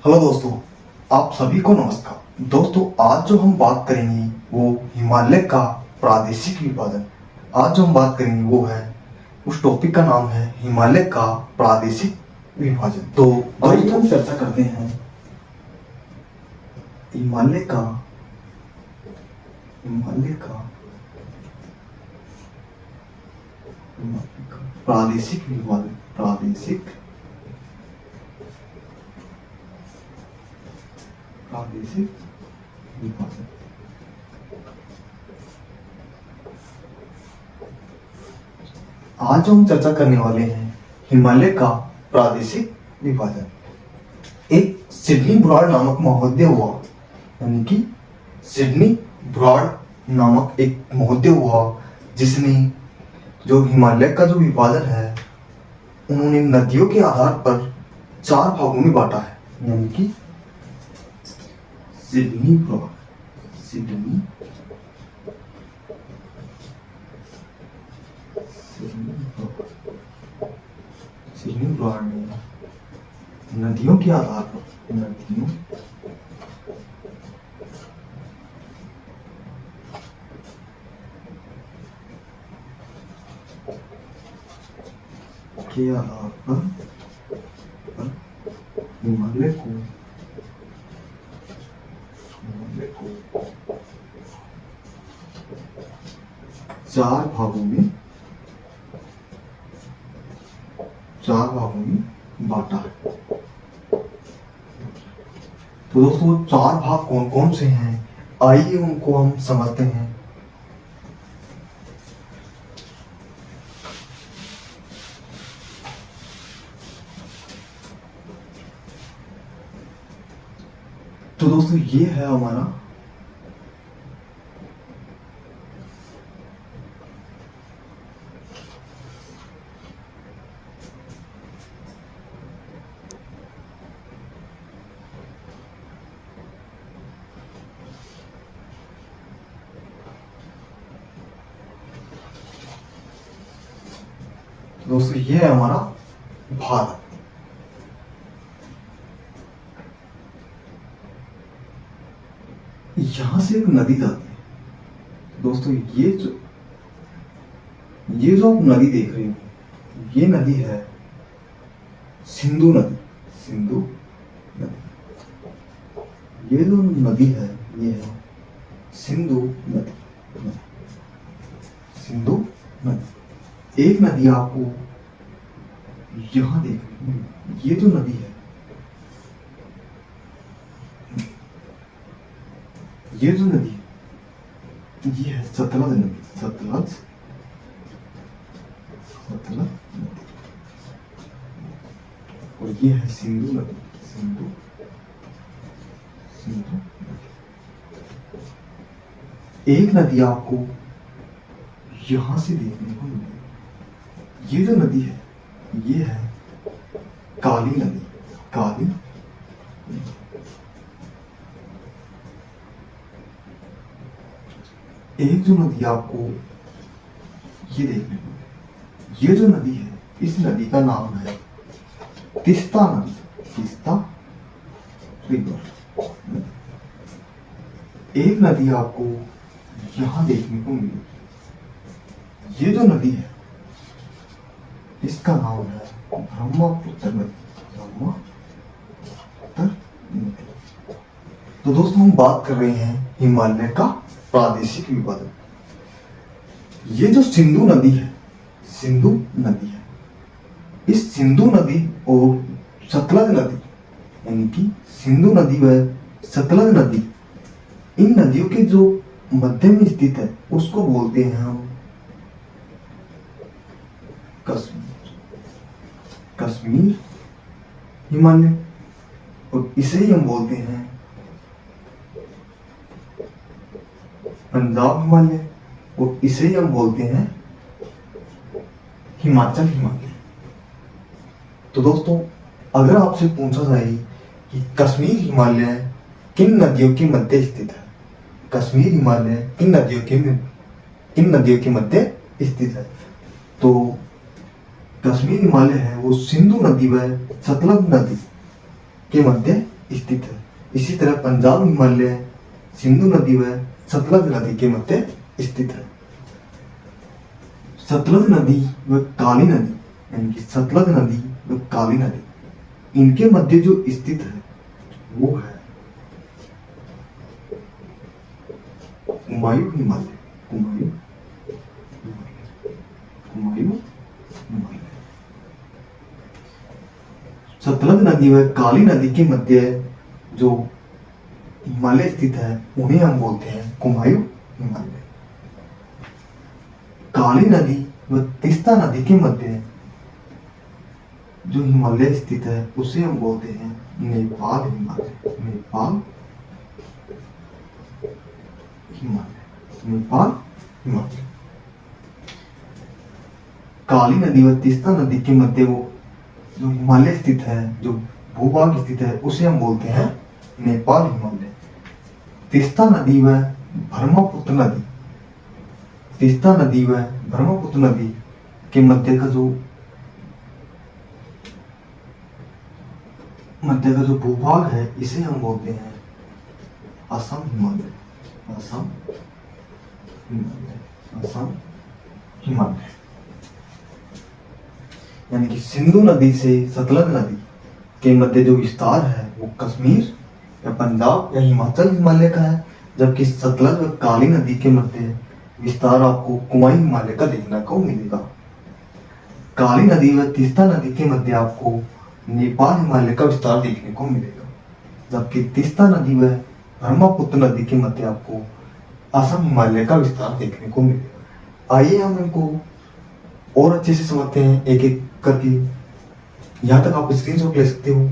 Hello दोस्तों, आप सभी को नमस्कार। दोस्तों, आज जो हम बात करेंगे वो हिमालय का प्रादेशिक विभाजन। आज जो हम बात करेंगे वो है, उस टॉपिक का नाम है हिमालय का प्रादेशिक विभाजन। तो आइए हम चर्चा करते हैं हिमालय का प्रादेशिक विभाजन। प्रादेशिक विभाजन। आज हम चर्चा करने वाले हैं हिमालय का प्रादेशिक विभाजन। एक सिडनी ब्रॉड नामक महोदय हुआ, यानी कि सिडनी ब्रॉड नामक एक महोदय हुआ, जिसने जो हिमालय का जो विभाजन है उन्होंने नदियों के आधार पर 4 भागों में बांटा है, यानी कि सिडनी ब्रॉड में नदियों के आधार पर हिमालय को 4 भागों में बांटा है। तो दोस्तों, 4 भाग कौन कौन से हैं, आइए उनको हम समझते हैं। तो दोस्तों, ये है हमारा ये है हमारा भारत। यहां से एक नदी जाती है। दोस्तों, ये जो आप नदी देख रहे हो, ये नदी है सिंधु नदी। ये जो नदी है ये है सिंधु नदी। एक नदी आपको यहां देखने को, ये जो नदी है, ये है सतलज नदी। सतलज नदी, और ये है सिंधु नदी। सिंधु एक नदी आपको यहां से देखने को मिलेगी। ये जो नदी है ये है काली नदी। एक जो नदी आपको ये देखने को, ये जो नदी है, इस नदी का नाम है तीस्ता रिवर। एक नदी आपको यहां देखने को मिलेगी। ये जो नदी है इसका नाम है ब्रह्मपुत्र नदी। तो दोस्तों, हम बात कर रहे हैं हिमालय का प्रादेशिक विभाजन। ये जो सिंधु नदी है, इस सिंधु नदी और सतलज नदी, यानी कि सिंधु नदी व सतलज नदी, इन नदियों के जो मध्य में स्थित है उसको बोलते हैं हम कश्मीर हिमालय, और इसे ही हम बोलते हैं पंजाब हिमालय, और इसे ही हम बोलते हैं हिमाचल हिमालय। तो दोस्तों, अगर आपसे पूछा जाए कि कश्मीर हिमालय किन नदियों के मध्य स्थित है, कश्मीर हिमालय किन नदियों के मध्य स्थित है, तो कश्मीर हिमालय है वो सिंधु नदी व सतलज नदी के मध्य स्थित है। इसी तरह पंजाब हिमालय सिंधु नदी व सतलज नदी के मध्य स्थित है। सतलज नदी व काली नदी, यानी कि सतलज नदी व काली नदी, इनके मध्य जो स्थित है वो है कुमायूं हिमालय। कुमायूं हिमालय। सतलज नदी व काली नदी के मध्य जो हिमालय स्थित है उन्हें हम बोलते हैं कुमायूं हिमालय। काली नदी व तीस्ता नदी के मध्य जो हिमालय स्थित है उसे हम बोलते हैं नेपाल हिमालय। नेपाल हिमालय। नेपाल हिमालय। काली नदी व तीस्ता नदी के मध्य वो जो हिमालय स्थित है, जो भूभाग स्थित है, उसे हम बोलते हैं नेपाल हिमालय। तीस्ता नदी व ब्रह्मपुत्र नदी, तीस्ता नदी व ब्रह्मपुत्र नदी के मध्य का जो भूभाग है इसे हम बोलते हैं असम हिमालय। असम हिमालय। असम हिमालय। यानी कि सिंधु नदी से सतलज नदी के मध्य जो विस्तार है वो कश्मीर या पंजाब या हिमाचल हिमालय का है, जबकि सतलज व काली नदी के मध्य विस्तार आपको कुमायूं हिमालय का देखने को मिलेगा। काली नदी व तीस्ता नदी के मध्य आपको नेपाल हिमालय का विस्तार देखने को मिलेगा, जबकि तीस्ता नदी व ब्रह्मपुत्र नदी के मध्य आपको असम हिमालय का विस्तार देखने को मिलेगा। आइए हम इनको और अच्छे से समझते हैं एक एक करके। यहाँ तक आप स्क्रीनशॉट ले सकते हो।